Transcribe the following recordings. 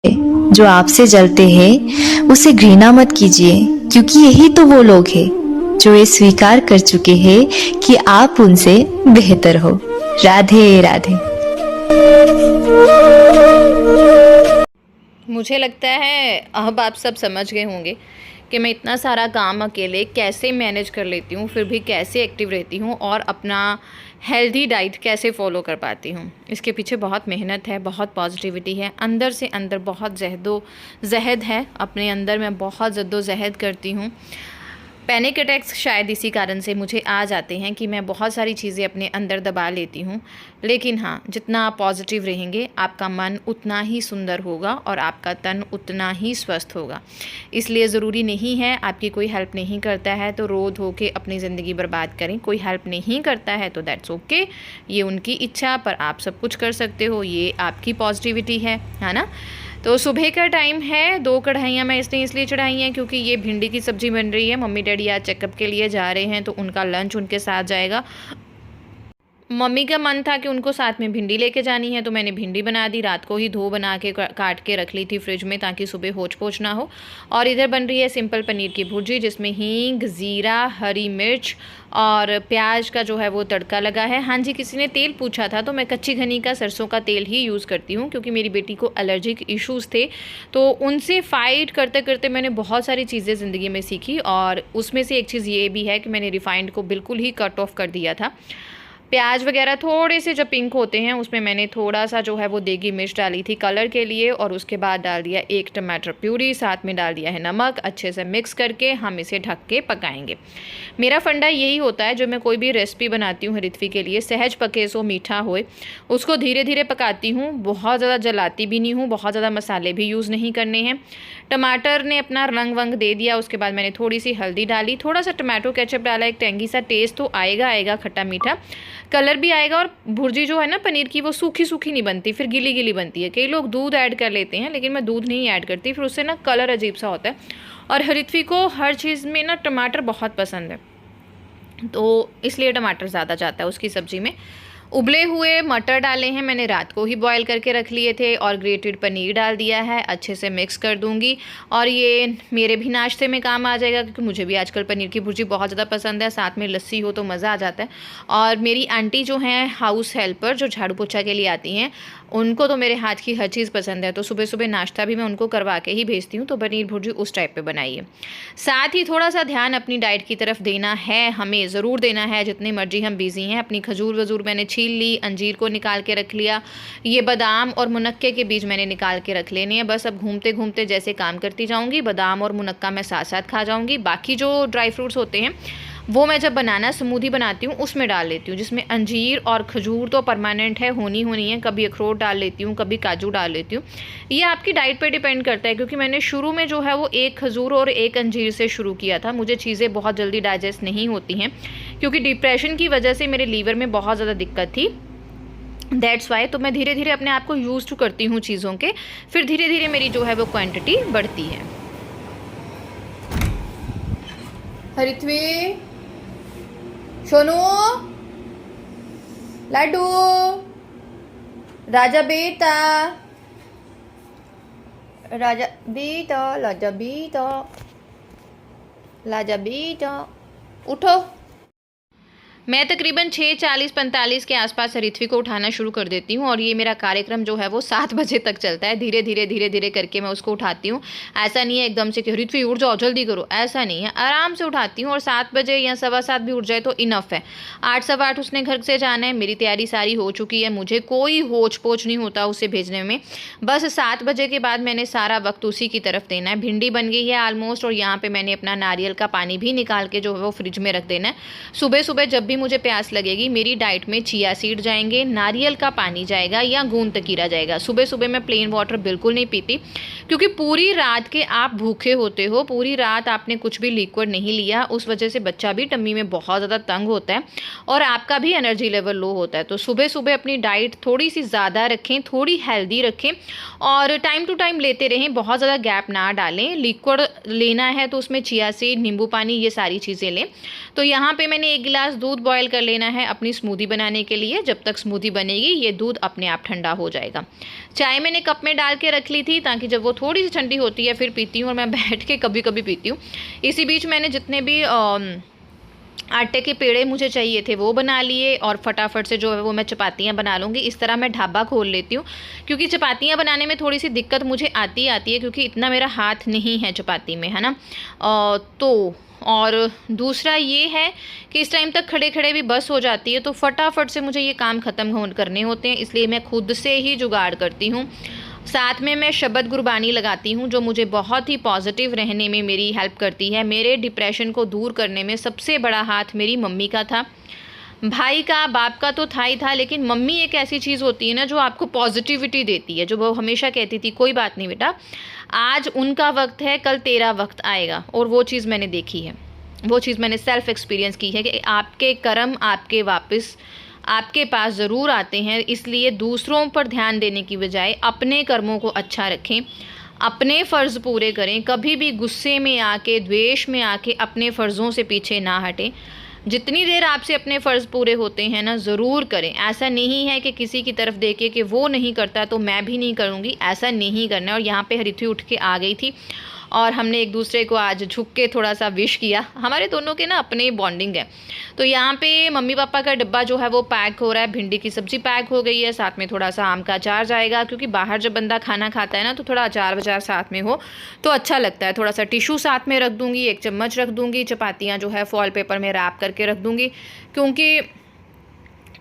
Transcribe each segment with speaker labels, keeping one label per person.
Speaker 1: जो आपसे जलते हैं उसे घृणा मत कीजिए, क्योंकि यही तो वो लोग हैं जो ये स्वीकार कर चुके हैं कि आप उनसे बेहतर हो। राधे राधे।
Speaker 2: मुझे लगता है अब आप सब समझ गए होंगे कि मैं इतना सारा काम अकेले कैसे मैनेज कर लेती हूँ, फिर भी कैसे एक्टिव रहती हूँ और अपना हेल्दी डाइट कैसे फॉलो कर पाती हूँ। इसके पीछे बहुत मेहनत है, बहुत पॉजिटिविटी है, अंदर से अंदर बहुत जहद है। अपने अंदर मैं बहुत जद्दोजहद करती हूँ। पैनिक अटैक्स शायद इसी कारण से मुझे आ जाते हैं कि मैं बहुत सारी चीज़ें अपने अंदर दबा लेती हूँ। लेकिन हाँ, जितना आप पॉजिटिव रहेंगे आपका मन उतना ही सुंदर होगा और आपका तन उतना ही स्वस्थ होगा। इसलिए ज़रूरी नहीं है आपकी कोई हेल्प नहीं करता है तो रो धो के अपनी ज़िंदगी बर्बाद करें। कोई हेल्प नहीं करता है तो दैट्स ओके, ये उनकी इच्छा, पर आप सब कुछ कर सकते हो, ये आपकी पॉजिटिविटी है ना। तो सुबह का टाइम है, 2 कढ़ाइयाँ मैं इसलिए चढ़ाई हैं क्योंकि ये भिंडी की सब्ज़ी बन रही है। मम्मी डैडी आज चेकअप के लिए जा रहे हैं तो उनका लंच उनके साथ जाएगा। मम्मी का मन था कि उनको साथ में भिंडी लेके जानी है तो मैंने भिंडी बना दी। रात को ही धो बना के काट के रख ली थी फ्रिज में ताकि सुबह होच पोच ना हो। और इधर बन रही है सिंपल पनीर की भुर्जी जिसमें हींग, ज़ीरा, हरी मिर्च और प्याज का जो है वो तड़का लगा है। हाँ जी, किसी ने तेल पूछा था तो मैं कच्ची घनी का सरसों का तेल ही यूज़ करती हूँ क्योंकि मेरी बेटी को एलर्जिक इश्यूज़ थे। तो उनसे फ़ाइट करते करते मैंने बहुत सारी चीज़ें ज़िंदगी में सीखी और उसमें से एक चीज़ ये भी है कि मैंने रिफ़ाइंड को बिल्कुल ही कट ऑफ कर दिया था। प्याज वगैरह थोड़े से जब पिंक होते हैं उसमें मैंने थोड़ा सा जो है वो देगी मिर्च डाली थी कलर के लिए और उसके बाद डाल दिया 1 टमाटर प्यूरी, साथ में डाल दिया है नमक। अच्छे से मिक्स करके हम इसे ढक के पकाएंगे। मेरा फंडा यही होता है, जो मैं कोई भी रेसिपी बनाती हूँ रित्वी के लिए, सहज पके सो मीठा होए, उसको धीरे धीरे पकाती हूँ। बहुत ज़्यादा जलाती भी नहीं हूँ, बहुत ज़्यादा मसाले भी यूज़ नहीं करने हैं। टमाटर ने अपना रंग वंग दे दिया, उसके बाद मैंने थोड़ी सी हल्दी डाली, थोड़ा सा टमाटो केचप डाला। एक टेंगी सा टेस्ट तो आएगा खट्टा मीठा, कलर भी आएगा। और भुर्जी जो है ना पनीर की, वो सूखी सूखी नहीं बनती, फिर गीली गीली बनती है। कई लोग दूध ऐड कर लेते हैं लेकिन मैं दूध नहीं ऐड करती, फिर उससे ना कलर अजीब सा होता है। और हरित्वी को हर चीज़ में ना टमाटर बहुत पसंद है तो इसलिए टमाटर ज़्यादा जाता है उसकी सब्ज़ी में। उबले हुए मटर डाले हैं, मैंने रात को ही बॉईल करके रख लिए थे और ग्रेटेड पनीर डाल दिया है। अच्छे से मिक्स कर दूंगी और ये मेरे भी नाश्ते में काम आ जाएगा क्योंकि मुझे भी आजकल पनीर की भुर्जी बहुत ज़्यादा पसंद है। साथ में लस्सी हो तो मज़ा आ जाता है। और मेरी आंटी जो हैं हाउस हेल्पर, जो झाड़ू पोछा के लिए आती हैं, उनको तो मेरे हाथ की हर चीज़ पसंद है तो सुबह सुबह नाश्ता भी मैं उनको करवा के ही भेजती हूँ। तो पनीर भुर्जी उस टाइप पे बनाइए। साथ ही थोड़ा सा ध्यान अपनी डाइट की तरफ देना है, हमें ज़रूर देना है, जितनी मर्जी हम बिज़ी हैं। अपनी खजूर वजूर मैंने छील ली, अंजीर को निकाल के रख लिया, ये बादाम और मुनक्के के बीज मैंने निकाल के रख लेने हैं। बस अब घूमते घूमते जैसे काम करती जाऊँगी, बादाम और मुनक्का मैं साथ साथ खा जाऊँगी। बाकी जो ड्राई फ्रूट्स होते हैं वो मैं जब बनाना स्मूदी बनाती हूँ उसमें डाल लेती हूँ, जिसमें अंजीर और खजूर तो परमानेंट है, होनी है। कभी अखरोट डाल लेती हूँ, कभी काजू डाल लेती हूँ। ये आपकी डाइट पे डिपेंड करता है क्योंकि मैंने शुरू में जो है वो 1 खजूर और 1 अंजीर से शुरू किया था। मुझे चीज़ें बहुत जल्दी डाइजेस्ट नहीं होती हैं क्योंकि डिप्रेशन की वजह से मेरे लीवर में बहुत ज़्यादा दिक्कत थी, दैट्स वाई। तो मैं धीरे धीरे अपने आप को यूज टू करती हूँ चीज़ों के, फिर धीरे धीरे मेरी जो है वो क्वांटिटी बढ़ती है। हरित्वी, सोनू, लाडू, राजा बेटा, राजा बेटा, लाजा बेटा, लाजा बेटा, उठो। मैं तकरीबन 6:40-45 के आसपास हरित्वी को उठाना शुरू कर देती हूँ और ये मेरा कार्यक्रम जो है वो 7 बजे तक चलता है। धीरे धीरे करके मैं उसको उठाती हूँ। ऐसा नहीं है एकदम से कि हरित्वी उठ जाओ जल्दी करो, ऐसा नहीं है, आराम से उठाती हूँ। और 7 बजे या 7:15 भी उठ जाए तो इनफ है। 8 सवा 8 उसने घर से जाना है, मेरी तैयारी सारी हो चुकी है, मुझे कोई होच पोच नहीं होता उसे भेजने में। बस 7 बजे के बाद मैंने सारा वक्त उसी की तरफ देना है। भिंडी बन गई है ऑलमोस्ट और यहाँ पर मैंने अपना नारियल का पानी भी निकाल के जो है वो फ्रिज में रख देना है। सुबह सुबह जब भी मुझे प्यास लगेगी, मेरी डाइट में चिया सीड जाएंगे, नारियल का पानी जाएगा या गूंद तकीरा जाएगा। सुबह सुबह मैं प्लेन वाटर बिल्कुल नहीं पीती क्योंकि पूरी रात के आप भूखे होते हो, पूरी रात आपने कुछ भी लिक्विड नहीं लिया, उस वजह से बच्चा भी टम्मी में बहुत ज़्यादा तंग होता है और आपका भी एनर्जी लेवल लो होता है। तो सुबह सुबह अपनी डाइट थोड़ी सी ज़्यादा रखें, थोड़ी हेल्दी रखें और टाइम टू टाइम लेते रहें, बहुत ज़्यादा गैप ना डालें। लिक्विड लेना है तो उसमें चिया सीड, नींबू पानी, ये सारी चीज़ें लें। तो यहाँ पे मैंने 1 गिलास दूध बॉयल कर लेना है अपनी स्मूदी बनाने के लिए। जब तक स्मूदी बनेगी ये दूध अपने आप ठंडा हो जाएगा। चाय मैंने कप में डाल के रख ली थी ताकि जब वो थोड़ी सी ठंडी होती है फिर पीती हूँ, और मैं बैठ के कभी कभी पीती हूँ। इसी बीच मैंने जितने भी आटे के पेड़े मुझे चाहिए थे वो बना लिए, और फटाफट से जो है वो मैं चपातियाँ बना लूँगी। इस तरह मैं ढाबा खोल लेती हूँ, क्योंकि चपातियाँ बनाने में थोड़ी सी दिक्कत मुझे आती है, क्योंकि इतना मेरा हाथ नहीं है चपाती में, है ना। तो और दूसरा ये है कि इस टाइम तक खड़े खड़े भी बस हो जाती है, तो फटाफट से मुझे ये काम ख़त्म करने होते हैं, इसलिए मैं खुद से ही जुगाड़ करती हूँ। साथ में मैं शबद गुरबानी लगाती हूँ, जो मुझे बहुत ही पॉजिटिव रहने में मेरी हेल्प करती है। मेरे डिप्रेशन को दूर करने में सबसे बड़ा हाथ मेरी मम्मी का था। भाई का, बाप का तो था ही था, लेकिन मम्मी एक ऐसी चीज़ होती है ना जो आपको पॉजिटिविटी देती है, जो वो हमेशा कहती थी कोई बात नहीं बेटा, आज उनका वक्त है, कल तेरा वक्त आएगा। और वो चीज़ मैंने देखी है, वो चीज़ मैंने सेल्फ एक्सपीरियंस की है कि आपके कर्म आपके वापस आपके पास ज़रूर आते हैं। इसलिए दूसरों पर ध्यान देने की बजाय अपने कर्मों को अच्छा रखें, अपने फ़र्ज़ पूरे करें। कभी भी गुस्से में आके, द्वेष में आके अपने फ़र्ज़ों से पीछे ना हटें। जितनी देर आपसे अपने फ़र्ज़ पूरे होते हैं ना, ज़रूर करें। ऐसा नहीं है कि किसी की तरफ देखे कि वो नहीं करता तो मैं भी नहीं करूँगी, ऐसा नहीं करना है। और यहाँ पे हरिथी उठ के आ गई थी और हमने एक दूसरे को आज झुक के थोड़ा सा विश किया। हमारे दोनों के ना अपने बॉन्डिंग है। तो यहाँ पे मम्मी पापा का डब्बा जो है वो पैक हो रहा है, भिंडी की सब्ज़ी पैक हो गई है, साथ में थोड़ा सा आम का अचार जाएगा, क्योंकि बाहर जब बंदा खाना खाता है ना तो थोड़ा अचार वचार साथ में हो तो अच्छा लगता है। थोड़ा सा टिशू साथ में रख दूँगी, एक चम्मच रख दूँगी, चपातियाँ जो है फॉल पेपर में रैप करके रख दूँगी, क्योंकि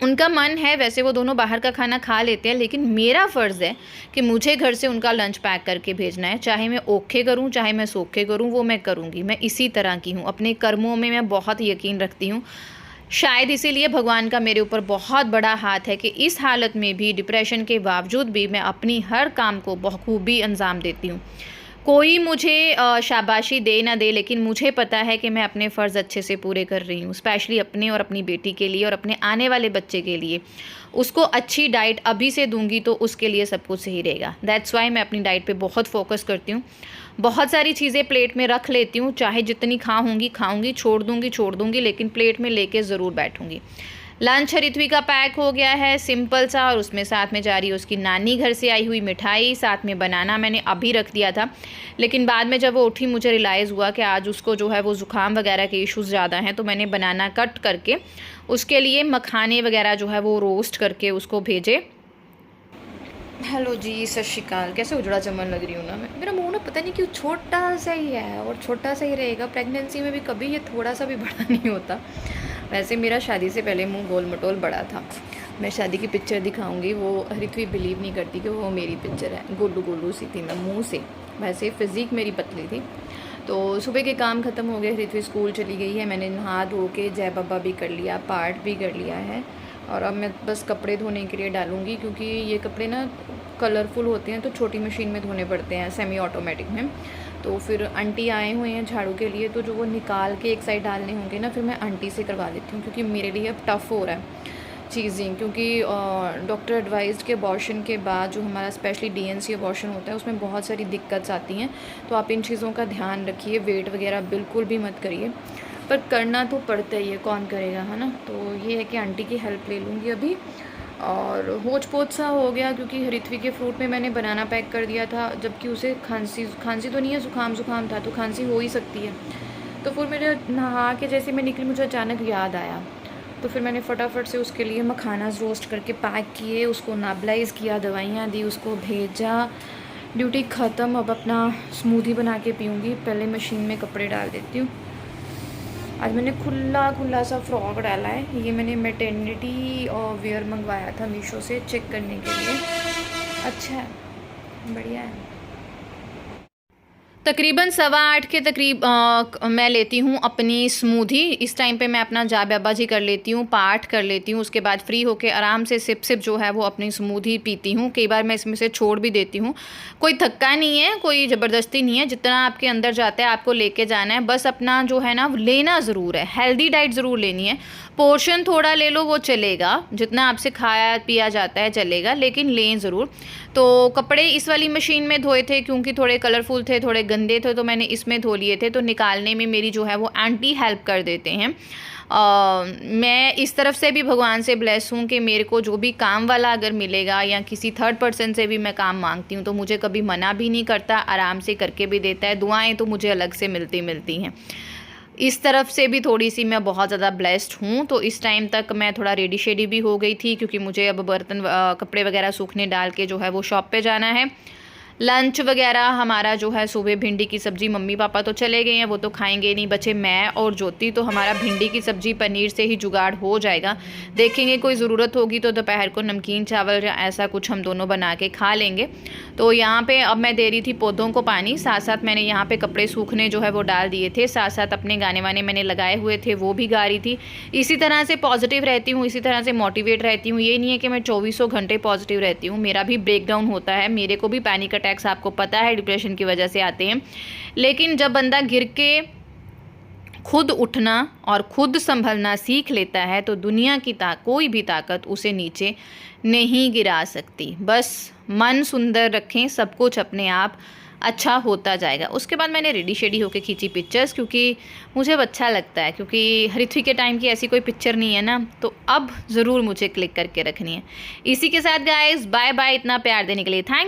Speaker 2: उनका मन है, वैसे वो दोनों बाहर का खाना खा लेते हैं, लेकिन मेरा फ़र्ज़ है कि मुझे घर से उनका लंच पैक करके भेजना है। चाहे मैं ओखे करूं, चाहे मैं सोखे करूं, वो मैं करूंगी। मैं इसी तरह की हूं, अपने कर्मों में मैं बहुत यकीन रखती हूं। शायद इसीलिए भगवान का मेरे ऊपर बहुत बड़ा हाथ है कि इस हालत में भी, डिप्रेशन के बावजूद भी, मैं अपनी हर काम को बखूबी अंजाम देती हूँ। कोई मुझे शाबाशी दे ना दे, लेकिन मुझे पता है कि मैं अपने फ़र्ज़ अच्छे से पूरे कर रही हूँ, स्पेशली अपने और अपनी बेटी के लिए और अपने आने वाले बच्चे के लिए। उसको अच्छी डाइट अभी से दूंगी तो उसके लिए सब कुछ सही रहेगा। दैट्स वाई मैं अपनी डाइट पे बहुत फोकस करती हूँ। बहुत सारी चीज़ें प्लेट में रख लेती हूँ, चाहे जितनी खाऊंगी, छोड़ दूंगी, लेकिन प्लेट में लेके ज़रूर बैठूंगी। लंच हरिथवी का पैक हो गया है, सिंपल सा, और उसमें साथ में जा रही है उसकी नानी घर से आई हुई मिठाई, साथ में बनाना मैंने अभी रख दिया था, लेकिन बाद में जब वो उठी मुझे रियलाइज़ हुआ कि आज उसको जो है वो ज़ुकाम वगैरह के इश्यूज़ ज़्यादा हैं, तो मैंने बनाना कट करके उसके लिए मखाने वगैरह जो है वो रोस्ट करके उसको भेजे। हेलो जी, सत श्री अकाल। कैसे उजड़ा चमन लग रही हूँ ना मैं। मेरा मुंह ना पता नहीं क्यों छोटा सा ही है, और छोटा सा ही रहेगा। प्रेगनेंसी में भी कभी ये थोड़ा सा भी बड़ा नहीं होता। वैसे मेरा शादी से पहले मुंह गोल मटोल बड़ा था। मैं शादी की पिक्चर दिखाऊंगी, वो हरिथवी बिलीव नहीं करती कि वो मेरी पिक्चर है। गोलू गोलू सी थी मैं मुँह से, वैसे फिज़िक मेरी पतली थी। तो सुबह के काम ख़त्म हो गए, हरिथवी स्कूल चली गई है। मैंने नहा धो के जय बाबा भी कर लिया, पाठ भी कर लिया है, और अब मैं बस कपड़े धोने के लिए डालूँगी, क्योंकि ये कपड़े ना कलरफुल होते हैं तो छोटी मशीन में धोने पड़ते हैं, सेमी ऑटोमेटिक में। तो फिर आंटी आए हुए हैं झाड़ू के लिए, तो जो वो निकाल के एक साइड डालने होंगे ना, फिर मैं आंटी से करवा लेती हूँ, क्योंकि मेरे लिए अब टफ़ हो रहा है चीज़ें। क्योंकि डॉक्टर एडवाइज्ड के अबॉर्शन के बाद जो हमारा स्पेशली डीएनसी अबॉर्शन होता है उसमें बहुत सारी दिक्कत आती हैं। तो आप इन चीज़ों का ध्यान रखिए, वेट वगैरह बिल्कुल भी मत करिए, पर करना तो पड़ता ही है, कौन करेगा, है ना। तो ये है कि आंटी की हेल्प ले लूँगी अभी। और होच पोच सा हो गया, क्योंकि हरिथवी के फ्रूट में मैंने बनाना पैक कर दिया था, जबकि उसे खांसी तो नहीं है, ज़ुकाम था, तो खांसी हो ही सकती है। तो फिर मेरे नहा के जैसे मैं निकली, मुझे अचानक याद आया, तो फिर मैंने फटाफट से उसके लिए मखाना रोस्ट करके पैक किए, उसको नाबलाइज़ किया, दवाइयाँ दी, उसको भेजा। ड्यूटी ख़त्म, अब अपना स्मूदी बना के पीऊँगी। पहले मशीन में कपड़े डाल देती हूँ। आज मैंने खुला सा फ्रॉक डाला है, ये मैंने मैटरनिटी और वेयर मंगवाया था मीशो से चेक करने के लिए। अच्छा है, बढ़िया है। तकरीबन 7:15 के तकरीब मैं लेती हूँ अपनी स्मूदी। इस टाइम पे मैं अपना जा बाबाजी कर लेती हूँ, पाठ कर लेती हूँ, उसके बाद फ्री होके आराम से सिप जो है वो अपनी स्मूदी पीती हूँ। कई बार मैं इसमें से छोड़ भी देती हूँ, कोई थक्का नहीं है, कोई ज़बरदस्ती नहीं है, जितना आपके अंदर जाता है आपको लेके जाना है। बस अपना जो है ना लेना ज़रूर है, हेल्दी डाइट ज़रूर लेनी है। पोर्शन थोड़ा ले लो वो चलेगा, जितना आपसे खाया पिया जाता है चलेगा, लेकिन लें ज़रूर। तो कपड़े इस वाली मशीन में धोए थे, क्योंकि थोड़े कलरफुल थे, थोड़े गंदे थे, तो मैंने इसमें धो लिए थे। तो निकालने में मेरी जो है वो आंटी हेल्प कर देते हैं। मैं इस तरफ से भी भगवान से ब्लेस हूँ कि मेरे को जो भी काम वाला अगर मिलेगा या किसी थर्ड पर्सन से भी मैं काम मांगती हूँ तो मुझे कभी मना भी नहीं करता, आराम से करके भी देता है। दुआएं तो मुझे अलग से मिलती हैं। इस तरफ से भी थोड़ी सी मैं बहुत ज़्यादा ब्लेस्ड हूँ। तो इस टाइम तक मैं थोड़ा रेडी शेडी भी हो गई थी, क्योंकि मुझे अब बर्तन कपड़े वगैरह सूखने डाल के जो है वो शॉप पे जाना है। लंच वगैरह हमारा जो है सुबह भिंडी की सब्ज़ी, मम्मी पापा तो चले गए हैं, वो तो खाएंगे नहीं, बचे मैं और ज्योति। तो हमारा भिंडी की सब्ज़ी पनीर से ही जुगाड़ हो जाएगा। देखेंगे कोई ज़रूरत होगी तो दोपहर को नमकीन चावल या ऐसा कुछ हम दोनों बना के खा लेंगे। तो यहाँ पे अब मैं दे रही थी पौधों को पानी, साथ साथ मैंने यहाँ पे कपड़े सूखने जो है वो डाल दिए थे, साथ साथ अपने गाने वाने मैंने लगाए हुए थे वो भी गा रही थी। इसी तरह से पॉजिटिव रहती हूँ, इसी तरह से मोटिवेट रहती हूँ। ये नहीं है कि मैं 24 घंटे पॉजिटिव रहती हूँ, मेरा भी ब्रेक डाउन होता है। मेरे को भी पैनिक अटैक्स आपको पता है डिप्रेशन की वजह से आते हैं। लेकिन जब बंदा गिर के खुद उठना और खुद संभलना सीख लेता है तो दुनिया की कोई भी ताकत उसे नीचे नहीं गिरा सकती। बस मन सुंदर रखें, सब कुछ अपने आप अच्छा होता जाएगा। उसके बाद मैंने रेडी शेडी होके खींची पिक्चर्स, क्योंकि मुझे अच्छा लगता है, क्योंकि ऋत्विक के टाइम की ऐसी कोई पिक्चर नहीं है ना, तो अब ज़रूर मुझे क्लिक करके रखनी है। इसी के साथ गाइस बाय बाय, इतना प्यार देने के लिए थैंक